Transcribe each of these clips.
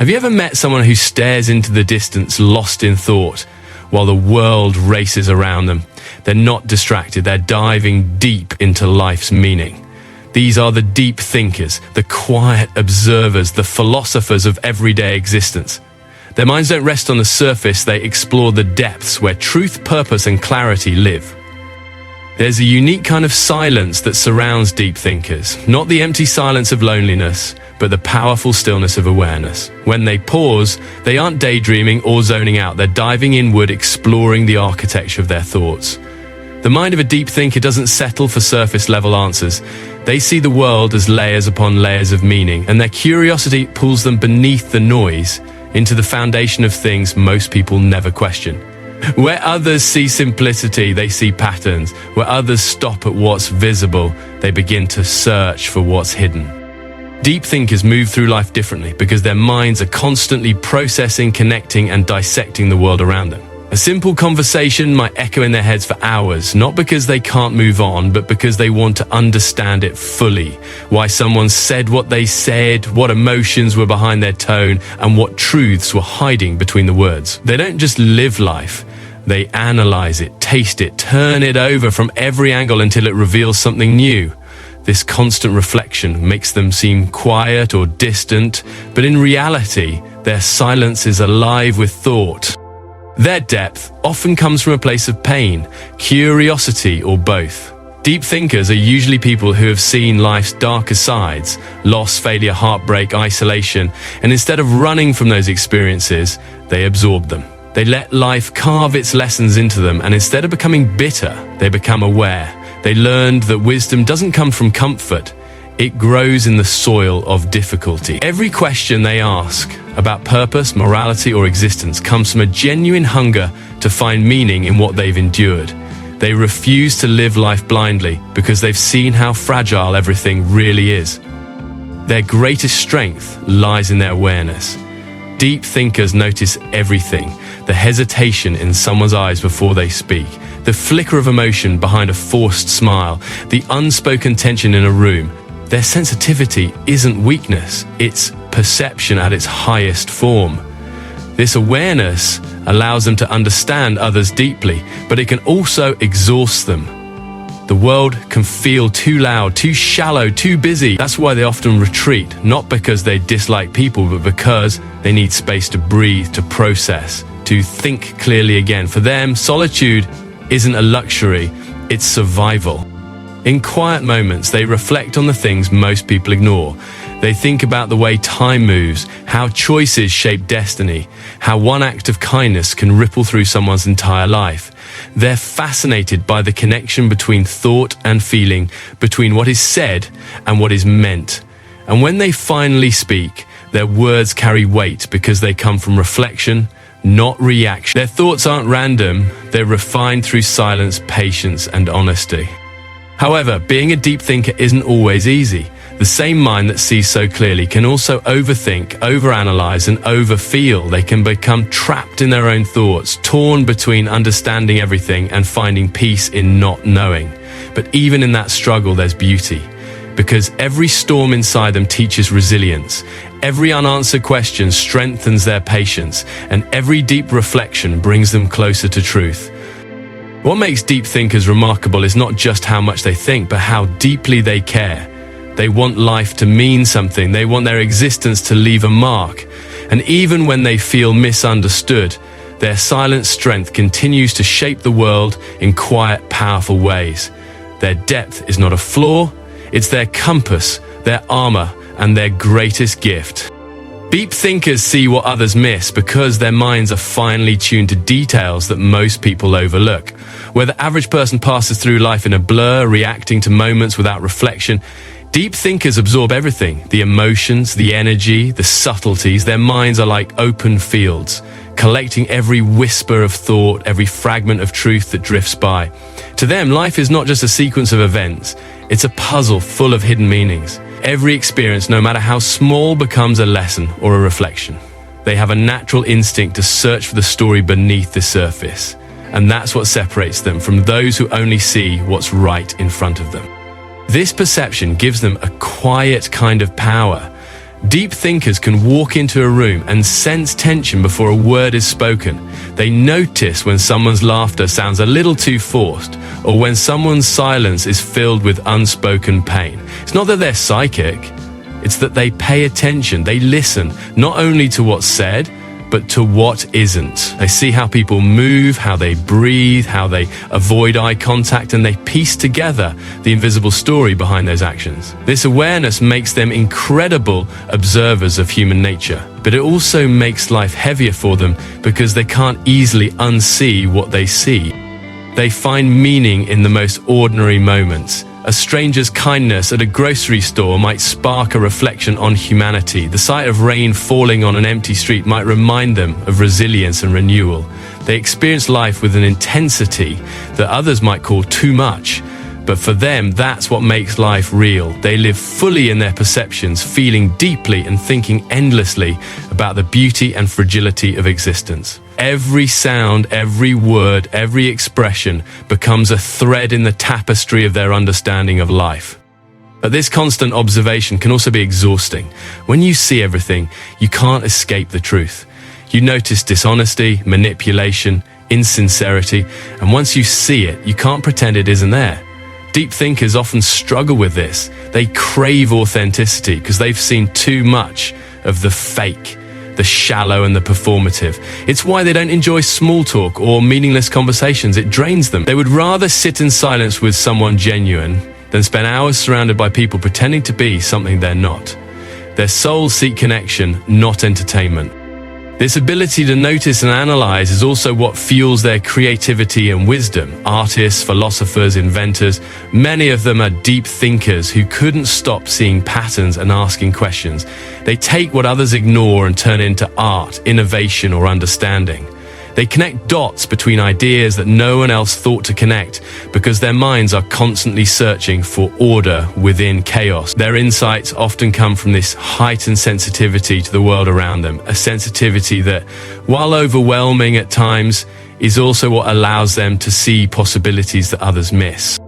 Have you ever met someone who stares into the distance, lost in thought, while the world races around them? They're not distracted, they're diving deep into life's meaning. These are the deep thinkers, the quiet observers, the philosophers of everyday existence. Their minds don't rest on the surface, they explore the depths where truth, purpose, and clarity live. There's a unique kind of silence that surrounds deep thinkers, not the empty silence of loneliness, but the powerful stillness of awareness. When they pause, they aren't daydreaming or zoning out, they're diving inward, exploring the architecture of their thoughts. The mind of a deep thinker doesn't settle for surface-level answers. They see the world as layers upon layers of meaning, and their curiosity pulls them beneath the noise into the foundation of things most people never question. Where others see simplicity, they see patterns. Where others stop at what's visible, they begin to search for what's hidden. Deep thinkers move through life differently because their minds are constantly processing, connecting, and dissecting the world around them. A simple conversation might echo in their heads for hours, not because they can't move on, but because they want to understand it fully. Why someone said what they said, what emotions were behind their tone, and what truths were hiding between the words. They don't just live life, they analyze it, taste it, turn it over from every angle until it reveals something new. This constant reflection makes them seem quiet or distant, but in reality, their silence is alive with thought. Their depth often comes from a place of pain, curiosity, or both. Deep thinkers are usually people who have seen life's darker sides, loss, failure, heartbreak, isolation, and instead of running from those experiences, they absorb them. They let life carve its lessons into them, and instead of becoming bitter, they become aware. They learned that wisdom doesn't come from comfort, it grows in the soil of difficulty. Every question they ask about purpose, morality, or existence comes from a genuine hunger to find meaning in what they've endured. They refuse to live life blindly because they've seen how fragile everything really is. Their greatest strength lies in their awareness. Deep thinkers notice everything: the hesitation in someone's eyes before they speak, the flicker of emotion behind a forced smile, the unspoken tension in a room. Their sensitivity isn't weakness, it's perception at its highest form. This awareness allows them to understand others deeply, but it can also exhaust them. The world can feel too loud, too shallow, too busy. That's why they often retreat, not because they dislike people, but because they need space to breathe, to process, to think clearly again. For them, solitude isn't a luxury, it's survival. In quiet moments, they reflect on the things most people ignore. They think about the way time moves, how choices shape destiny, how one act of kindness can ripple through someone's entire life. They're fascinated by the connection between thought and feeling, between what is said and what is meant. And when they finally speak, their words carry weight because they come from reflection, not reaction. Their thoughts aren't random, they're refined through silence, patience, and honesty. However, being a deep thinker isn't always easy. The same mind that sees so clearly can also overthink, overanalyze, and overfeel. They can become trapped in their own thoughts, torn between understanding everything and finding peace in not knowing. But even in that struggle, there's beauty, because every storm inside them teaches resilience. Every unanswered question strengthens their patience, and every deep reflection brings them closer to truth. What makes deep thinkers remarkable is not just how much they think, but how deeply they care. They want life to mean something. They want their existence to leave a mark. And even when they feel misunderstood, their silent strength continues to shape the world in quiet, powerful ways. Their depth is not a flaw, it's their compass, their armor, and their greatest gift. Deep thinkers see what others miss because their minds are finely tuned to details that most people overlook. Where the average person passes through life in a blur, reacting to moments without reflection, deep thinkers absorb everything: the emotions, the energy, the subtleties. Their minds are like open fields, collecting every whisper of thought, every fragment of truth that drifts by. To them, life is not just a sequence of events, it's a puzzle full of hidden meanings. Every experience, no matter how small, becomes a lesson or a reflection. They have a natural instinct to search for the story beneath the surface, and that's what separates them from those who only see what's right in front of them. This perception gives them a quiet kind of power. Deep thinkers can walk into a room and sense tension before a word is spoken. They notice when someone's laughter sounds a little too forced, or when someone's silence is filled with unspoken pain. It's not that they're psychic, it's that they pay attention. They listen, not only to what's said, but to what isn't. They see how people move, how they breathe, how they avoid eye contact, and they piece together the invisible story behind those actions. This awareness makes them incredible observers of human nature, but it also makes life heavier for them because they can't easily unsee what they see. They find meaning in the most ordinary moments. A stranger's kindness at a grocery store might spark a reflection on humanity. The sight of rain falling on an empty street might remind them of resilience and renewal. They experience life with an intensity that others might call too much, but for them, that's what makes life real. They live fully in their perceptions, feeling deeply and thinking endlessly about the beauty and fragility of existence. Every sound, every word, every expression becomes a thread in the tapestry of their understanding of life. But this constant observation can also be exhausting. When you see everything, you can't escape the truth. You notice dishonesty, manipulation, insincerity, and once you see it, you can't pretend it isn't there. Deep thinkers often struggle with this. They crave authenticity because they've seen too much of the fake, the shallow and the performative. It's why they don't enjoy small talk or meaningless conversations. It drains them. They would rather sit in silence with someone genuine than spend hours surrounded by people pretending to be something they're not. Their souls seek connection, not entertainment. This ability to notice and analyze is also what fuels their creativity and wisdom. Artists, philosophers, inventors, many of them are deep thinkers who couldn't stop seeing patterns and asking questions. They take what others ignore and turn it into art, innovation, or understanding. They connect dots between ideas that no one else thought to connect because their minds are constantly searching for order within chaos. Their insights often come from this heightened sensitivity to the world around them, a sensitivity that, while overwhelming at times, is also what allows them to see possibilities that others miss.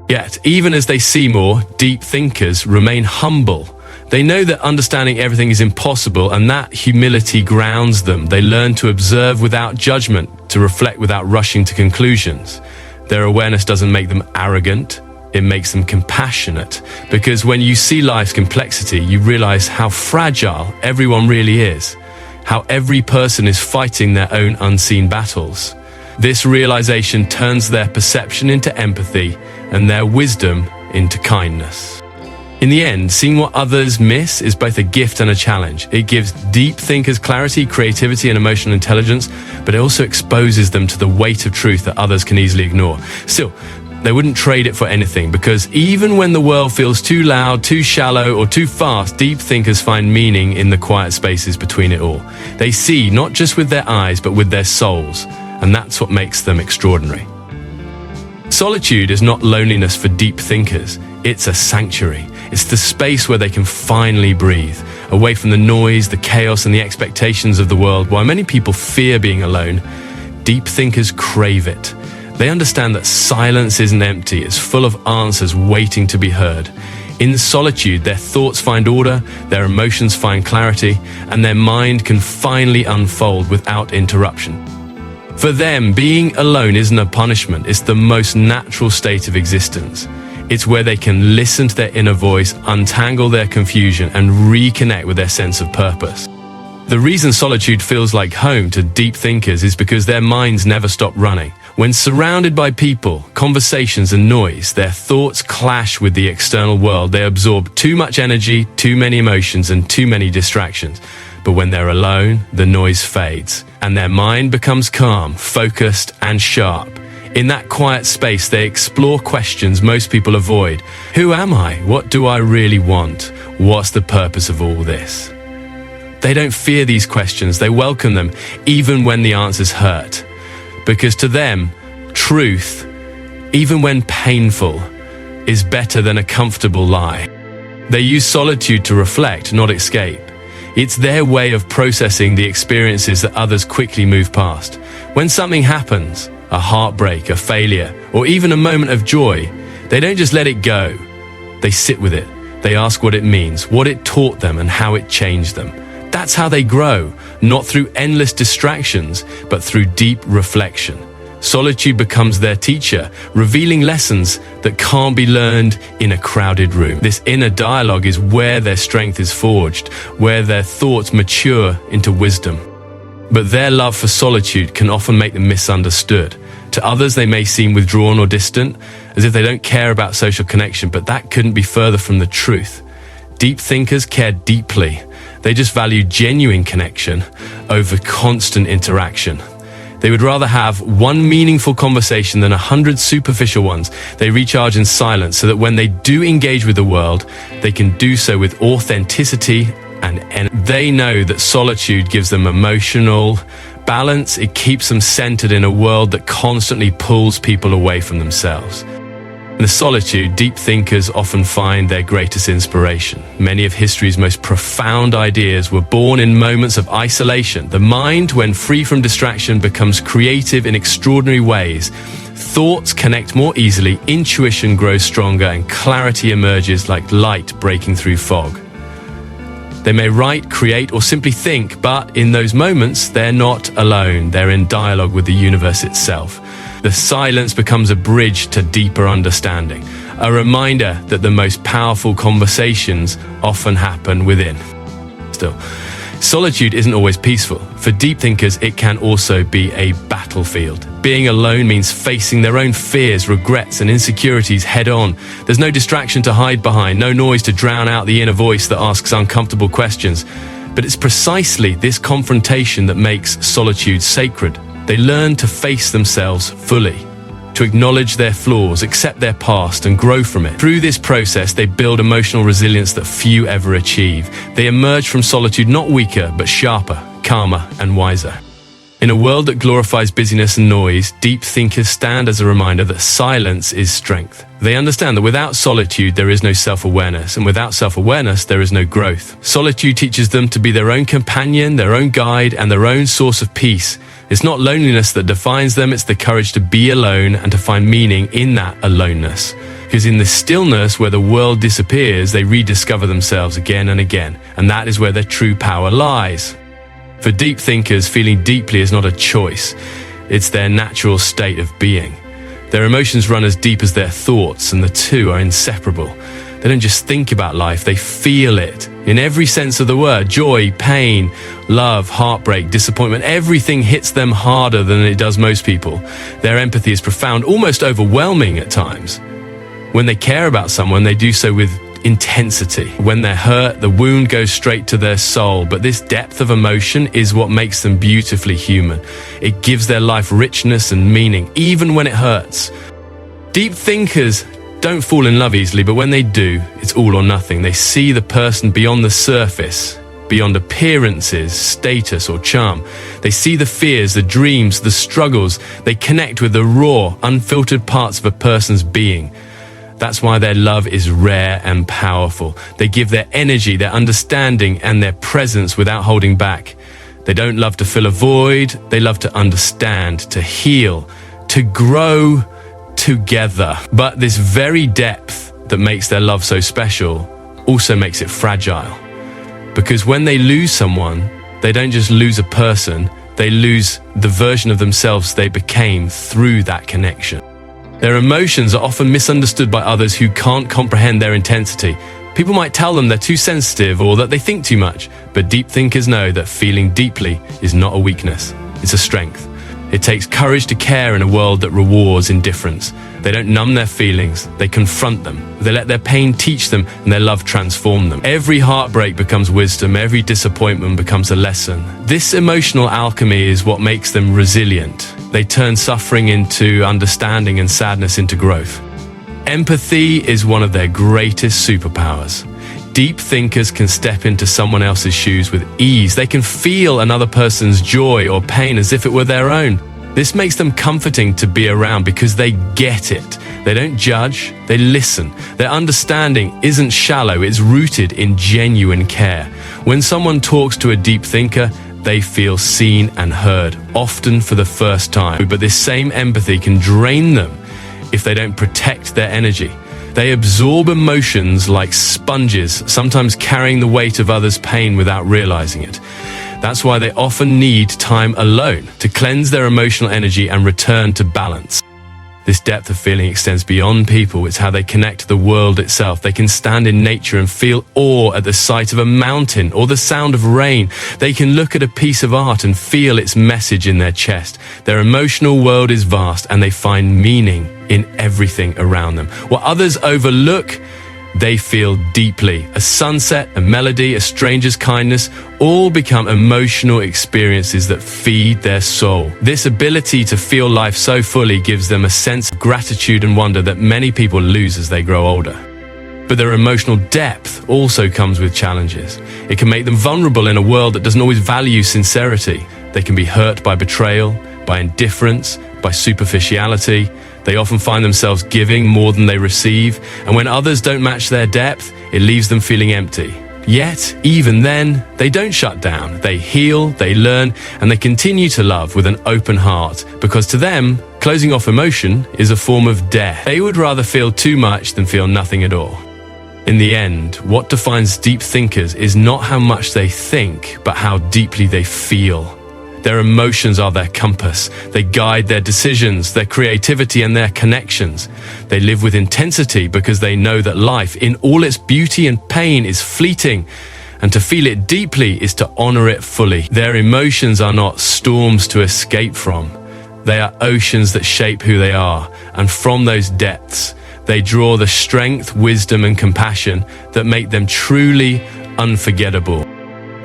Yet, even as they see more, deep thinkers remain humble. They know that understanding everything is impossible, and that humility grounds them. They learn to observe without judgment, to reflect without rushing to conclusions. Their awareness doesn't make them arrogant, it makes them compassionate. Because when you see life's complexity, you realize how fragile everyone really is, how every person is fighting their own unseen battles. This realization turns their perception into empathy and their wisdom into kindness. In the end, seeing what others miss is both a gift and a challenge. It gives deep thinkers clarity, creativity, and emotional intelligence, but it also exposes them to the weight of truth that others can easily ignore. Still, they wouldn't trade it for anything, because even when the world feels too loud, too shallow, or too fast, deep thinkers find meaning in the quiet spaces between it all. They see not just with their eyes, but with their souls, and that's what makes them extraordinary. Solitude is not loneliness for deep thinkers. It's a sanctuary. It's the space where they can finally breathe, away from the noise, the chaos, and the expectations of the world. While many people fear being alone, deep thinkers crave it. They understand that silence isn't empty, it's full of answers waiting to be heard. In solitude, their thoughts find order, their emotions find clarity, and their mind can finally unfold without interruption. For them, being alone isn't a punishment, it's the most natural state of existence. It's where they can listen to their inner voice, untangle their confusion, and reconnect with their sense of purpose. The reason solitude feels like home to deep thinkers is because their minds never stop running. When surrounded by people, conversations, and noise, their thoughts clash with the external world. They absorb too much energy, too many emotions, and too many distractions. But when they're alone, the noise fades, and their mind becomes calm, focused, and sharp. In that quiet space, they explore questions most people avoid. Who am I? What do I really want? What's the purpose of all this? They don't fear these questions. They welcome them, even when the answers hurt. Because to them, truth, even when painful, is better than a comfortable lie. They use solitude to reflect, not escape. It's their way of processing the experiences that others quickly move past. When something happens, a heartbreak, a failure, or even a moment of joy, they don't just let it go. They sit with it. They ask what it means, what it taught them, and how it changed them. That's how they grow, not through endless distractions, but through deep reflection. Solitude becomes their teacher, revealing lessons that can't be learned in a crowded room. This inner dialogue is where their strength is forged, where their thoughts mature into wisdom. But their love for solitude can often make them misunderstood. To others, they may seem withdrawn or distant, as if they don't care about social connection, but that couldn't be further from the truth. Deep thinkers care deeply. They just value genuine connection over constant interaction. They would rather have one meaningful conversation than 100 superficial ones. They recharge in silence so that when they do engage with the world, they can do so with authenticity and energy. They know that solitude gives them emotional balance. It keeps them centered in a world that constantly pulls people away from themselves. In the solitude, deep thinkers often find their greatest inspiration. Many of history's most profound ideas were born in moments of isolation. The mind, when free from distraction, becomes creative in extraordinary ways. Thoughts connect more easily, intuition grows stronger, and clarity emerges like light breaking through fog. They may write, create, or simply think, but in those moments, they're not alone. They're in dialogue with the universe itself. The silence becomes a bridge to deeper understanding, a reminder that the most powerful conversations often happen within. Still, solitude isn't always peaceful. For deep thinkers, it can also be a battlefield. Being alone means facing their own fears, regrets, and insecurities head on. There's no distraction to hide behind, no noise to drown out the inner voice that asks uncomfortable questions. But it's precisely this confrontation that makes solitude sacred. They learn to face themselves fully, to acknowledge their flaws, accept their past, and grow from it. Through this process, they build emotional resilience that few ever achieve. They emerge from solitude not weaker, but sharper, calmer, and wiser. In a world that glorifies busyness and noise, deep thinkers stand as a reminder that silence is strength. They understand that without solitude, there is no self-awareness, and without self-awareness, there is no growth. Solitude teaches them to be their own companion, their own guide, and their own source of peace. It's not loneliness that defines them, it's the courage to be alone and to find meaning in that aloneness. Because in the stillness where the world disappears, they rediscover themselves again and again, and that is where their true power lies. For deep thinkers, feeling deeply is not a choice. It's their natural state of being. Their emotions run as deep as their thoughts, and the two are inseparable. They don't just think about life, they feel it. In every sense of the word, joy, pain, love, heartbreak, disappointment, everything hits them harder than it does most people. Their empathy is profound, almost overwhelming at times. When they care about someone, they do so with intensity. When they're hurt, the wound goes straight to their soul, but this depth of emotion is what makes them beautifully human. It gives their life richness and meaning, even when it hurts. Deep thinkers don't fall in love easily, but when they do, it's all or nothing. They see the person beyond the surface, beyond appearances, status, or charm. They see the fears, the dreams, the struggles. They connect with the raw, unfiltered parts of a person's being. That's why their love is rare and powerful. They give their energy, their understanding, and their presence without holding back. They don't love to fill a void. They love to understand, to heal, to grow together. But this very depth that makes their love so special also makes it fragile. Because when they lose someone, they don't just lose a person, they lose the version of themselves they became through that connection. Their emotions are often misunderstood by others who can't comprehend their intensity. People might tell them they're too sensitive or that they think too much, but deep thinkers know that feeling deeply is not a weakness, it's a strength. It takes courage to care in a world that rewards indifference. They don't numb their feelings, they confront them. They let their pain teach them and their love transform them. Every heartbreak becomes wisdom, every disappointment becomes a lesson. This emotional alchemy is what makes them resilient. They turn suffering into understanding and sadness into growth. Empathy is one of their greatest superpowers. Deep thinkers can step into someone else's shoes with ease. They can feel another person's joy or pain as if it were their own. This makes them comforting to be around because they get it. They don't judge, they listen. Their understanding isn't shallow, it's rooted in genuine care. When someone talks to a deep thinker, they feel seen and heard, often for the first time. But this same empathy can drain them if they don't protect their energy. They absorb emotions like sponges, sometimes carrying the weight of others' pain without realizing it. That's why they often need time alone to cleanse their emotional energy and return to balance. This depth of feeling extends beyond people. It's how they connect to the world itself. They can stand in nature and feel awe at the sight of a mountain or the sound of rain. They can look at a piece of art and feel its message in their chest. Their emotional world is vast, and they find meaning in everything around them. What others overlook, they feel deeply. A sunset, a melody, a stranger's kindness, all become emotional experiences that feed their soul. This ability to feel life so fully gives them a sense of gratitude and wonder that many people lose as they grow older. But their emotional depth also comes with challenges. It can make them vulnerable in a world that doesn't always value sincerity. They can be hurt by betrayal, by indifference, by superficiality. They often find themselves giving more than they receive, and when others don't match their depth, it leaves them feeling empty. Yet, even then, they don't shut down. They heal, they learn, and they continue to love with an open heart, because to them, closing off emotion is a form of death. They would rather feel too much than feel nothing at all. In the end, what defines deep thinkers is not how much they think, but how deeply they feel. Their emotions are their compass. They guide their decisions, their creativity, and their connections. They live with intensity because they know that life, in all its beauty and pain, is fleeting, and to feel it deeply is to honor it fully. Their emotions are not storms to escape from. They are oceans that shape who they are, and from those depths, they draw the strength, wisdom, and compassion that make them truly unforgettable.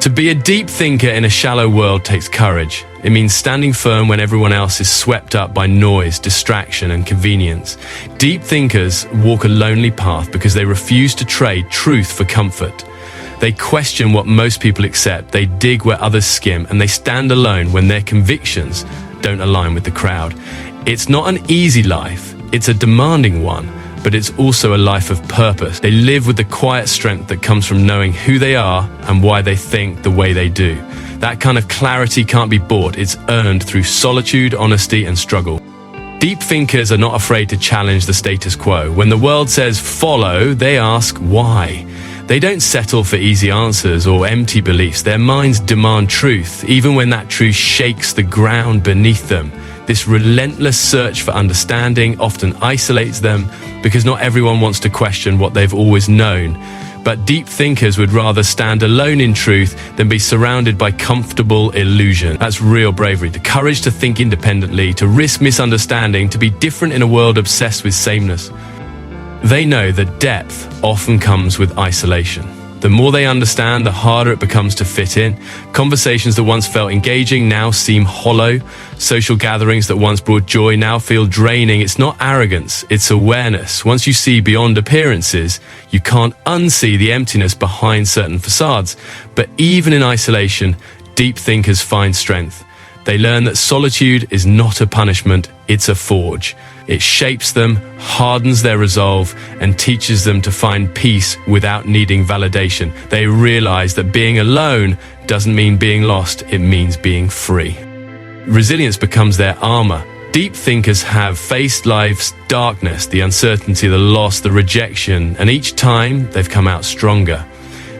To be a deep thinker in a shallow world takes courage. It means standing firm when everyone else is swept up by noise, distraction, and convenience. Deep thinkers walk a lonely path because they refuse to trade truth for comfort. They question what most people accept, they dig where others skim, and they stand alone when their convictions don't align with the crowd. It's not an easy life, it's a demanding one. But it's also a life of purpose. They live with the quiet strength that comes from knowing who they are and why they think the way they do. That kind of clarity can't be bought. It's earned through solitude, honesty, and struggle. Deep thinkers are not afraid to challenge the status quo. When the world says follow, they ask why. They don't settle for easy answers or empty beliefs. Their minds demand truth, even when that truth shakes the ground beneath them. This relentless search for understanding often isolates them because not everyone wants to question what they've always known. But deep thinkers would rather stand alone in truth than be surrounded by comfortable illusion. That's real bravery, the courage to think independently, to risk misunderstanding, to be different in a world obsessed with sameness. They know that depth often comes with isolation. The more they understand, the harder it becomes to fit in. Conversations that once felt engaging now seem hollow. Social gatherings that once brought joy now feel draining. It's not arrogance, it's awareness. Once you see beyond appearances, you can't unsee the emptiness behind certain facades. But even in isolation, deep thinkers find strength. They learn that solitude is not a punishment, it's a forge. It shapes them, hardens their resolve, and teaches them to find peace without needing validation. They realize that being alone doesn't mean being lost, it means being free. Resilience becomes their armor. Deep thinkers have faced life's darkness, the uncertainty, the loss, the rejection, and each time they've come out stronger.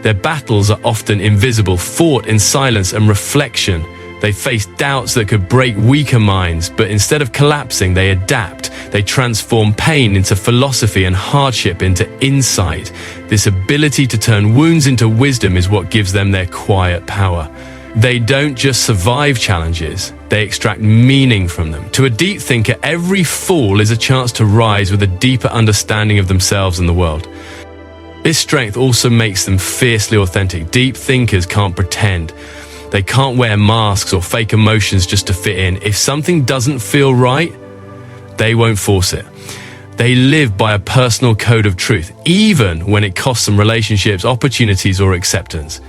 Their battles are often invisible, fought in silence and reflection. They face doubts that could break weaker minds, but instead of collapsing, they adapt. They transform pain into philosophy and hardship into insight. This ability to turn wounds into wisdom is what gives them their quiet power. They don't just survive challenges, they extract meaning from them. To a deep thinker, every fall is a chance to rise with a deeper understanding of themselves and the world. This strength also makes them fiercely authentic. Deep thinkers can't pretend. They can't wear masks or fake emotions just to fit in. If something doesn't feel right, they won't force it. They live by a personal code of truth, even when it costs them relationships, opportunities, or acceptance.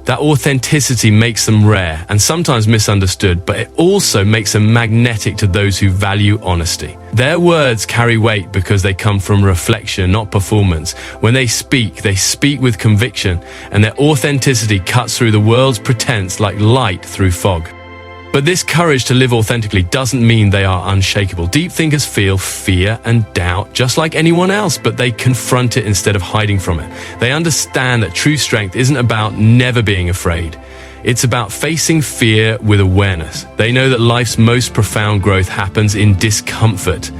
That authenticity makes them rare and sometimes misunderstood, but it also makes them magnetic to those who value honesty. Their words carry weight because they come from reflection, not performance. When they speak with conviction, and their authenticity cuts through the world's pretense like light through fog. But this courage to live authentically doesn't mean they are unshakable. Deep thinkers feel fear and doubt just like anyone else, but they confront it instead of hiding from it. They understand that true strength isn't about never being afraid. It's about facing fear with awareness. They know that life's most profound growth happens in discomfort,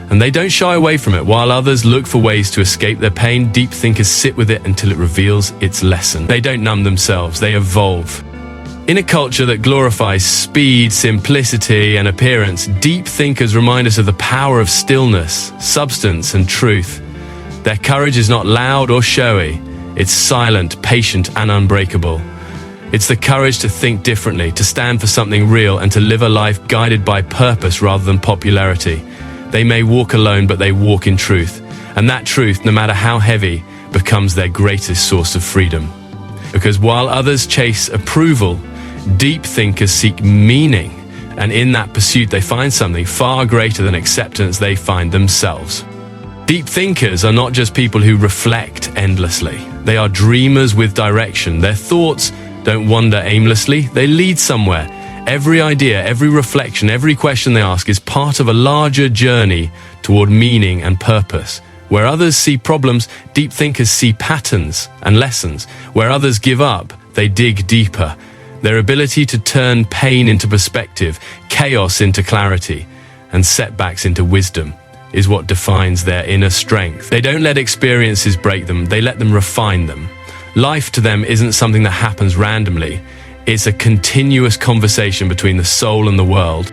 and they don't shy away from it. While others look for ways to escape their pain, deep thinkers sit with it until it reveals its lesson. They don't numb themselves, they evolve. In a culture that glorifies speed, simplicity, and appearance, deep thinkers remind us of the power of stillness, substance, and truth. Their courage is not loud or showy. It's silent, patient, and unbreakable. It's the courage to think differently, to stand for something real, and to live a life guided by purpose rather than popularity. They may walk alone, but they walk in truth. And that truth, no matter how heavy, becomes their greatest source of freedom. Because while others chase approval, deep thinkers seek meaning, and in that pursuit they find something far greater than acceptance. They find themselves. Deep thinkers are not just people who reflect endlessly. They are dreamers with direction. Their thoughts don't wander aimlessly, they lead somewhere. Every idea, every reflection, every question they ask is part of a larger journey toward meaning and purpose. Where others see problems, deep thinkers see patterns and lessons. Where others give up, they dig deeper. Their ability to turn pain into perspective, chaos into clarity, and setbacks into wisdom is what defines their inner strength. They don't let experiences break them, they let them refine them. Life to them isn't something that happens randomly. It's a continuous conversation between the soul and the world.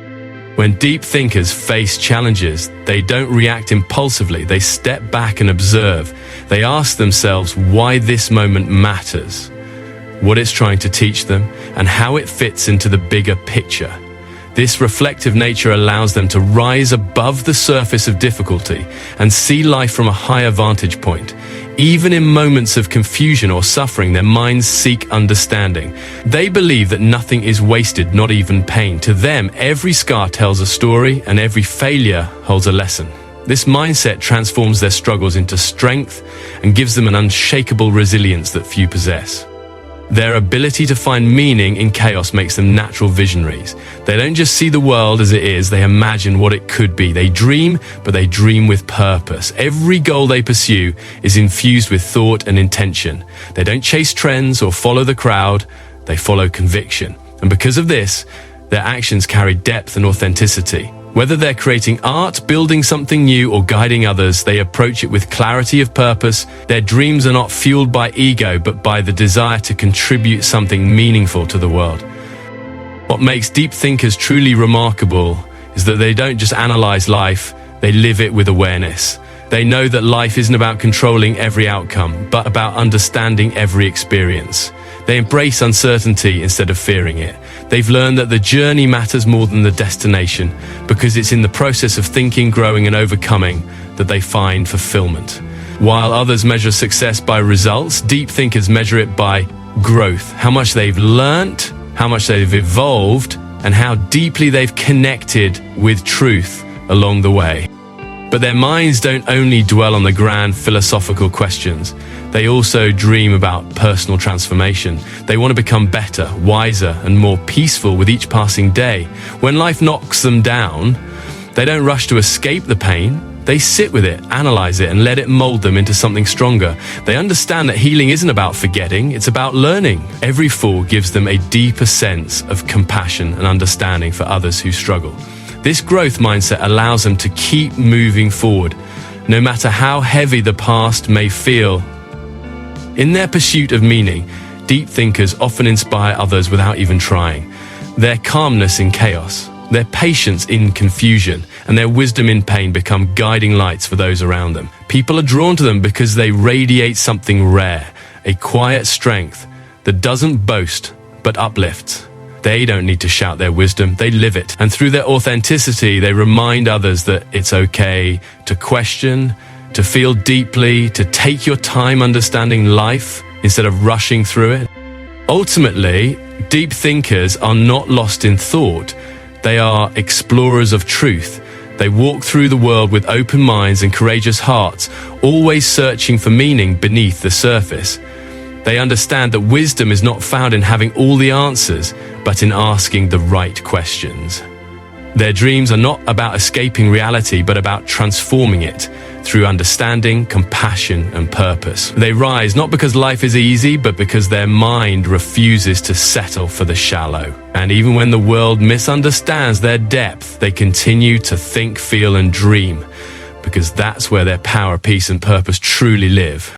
When deep thinkers face challenges, they don't react impulsively. They step back and observe. They ask themselves why this moment matters, what it's trying to teach them, and how it fits into the bigger picture. This reflective nature allows them to rise above the surface of difficulty and see life from a higher vantage point. Even in moments of confusion or suffering, their minds seek understanding. They believe that nothing is wasted, not even pain. To them, every scar tells a story and every failure holds a lesson. This mindset transforms their struggles into strength and gives them an unshakable resilience that few possess. Their ability to find meaning in chaos makes them natural visionaries. They don't just see the world as it is, they imagine what it could be. They dream, but they dream with purpose. Every goal they pursue is infused with thought and intention. They don't chase trends or follow the crowd, they follow conviction. And because of this, their actions carry depth and authenticity. Whether they're creating art, building something new, or guiding others, they approach it with clarity of purpose. Their dreams are not fueled by ego, but by the desire to contribute something meaningful to the world. What makes deep thinkers truly remarkable is that they don't just analyze life, they live it with awareness. They know that life isn't about controlling every outcome, but about understanding every experience. They embrace uncertainty instead of fearing it. They've learned that the journey matters more than the destination, because it's in the process of thinking, growing, and overcoming that they find fulfillment. While others measure success by results, deep thinkers measure it by growth, how much they've learnt, how much they've evolved, and how deeply they've connected with truth along the way. But their minds don't only dwell on the grand philosophical questions. They also dream about personal transformation. They want to become better, wiser, and more peaceful with each passing day. When life knocks them down, they don't rush to escape the pain. They sit with it, analyze it, and let it mold them into something stronger. They understand that healing isn't about forgetting, it's about learning. Every fall gives them a deeper sense of compassion and understanding for others who struggle. This growth mindset allows them to keep moving forward, no matter how heavy the past may feel. In their pursuit of meaning, deep thinkers often inspire others without even trying. Their calmness in chaos, their patience in confusion, and their wisdom in pain become guiding lights for those around them. People are drawn to them because they radiate something rare, a quiet strength that doesn't boast but uplifts. They don't need to shout their wisdom, they live it. And through their authenticity, they remind others that it's okay to question, to feel deeply, to take your time understanding life instead of rushing through it. Ultimately, deep thinkers are not lost in thought. They are explorers of truth. They walk through the world with open minds and courageous hearts, always searching for meaning beneath the surface. They understand that wisdom is not found in having all the answers, but in asking the right questions. Their dreams are not about escaping reality, but about transforming it through understanding, compassion, and purpose. They rise not because life is easy, but because their mind refuses to settle for the shallow. And even when the world misunderstands their depth, they continue to think, feel, and dream, because that's where their power, peace, and purpose truly live.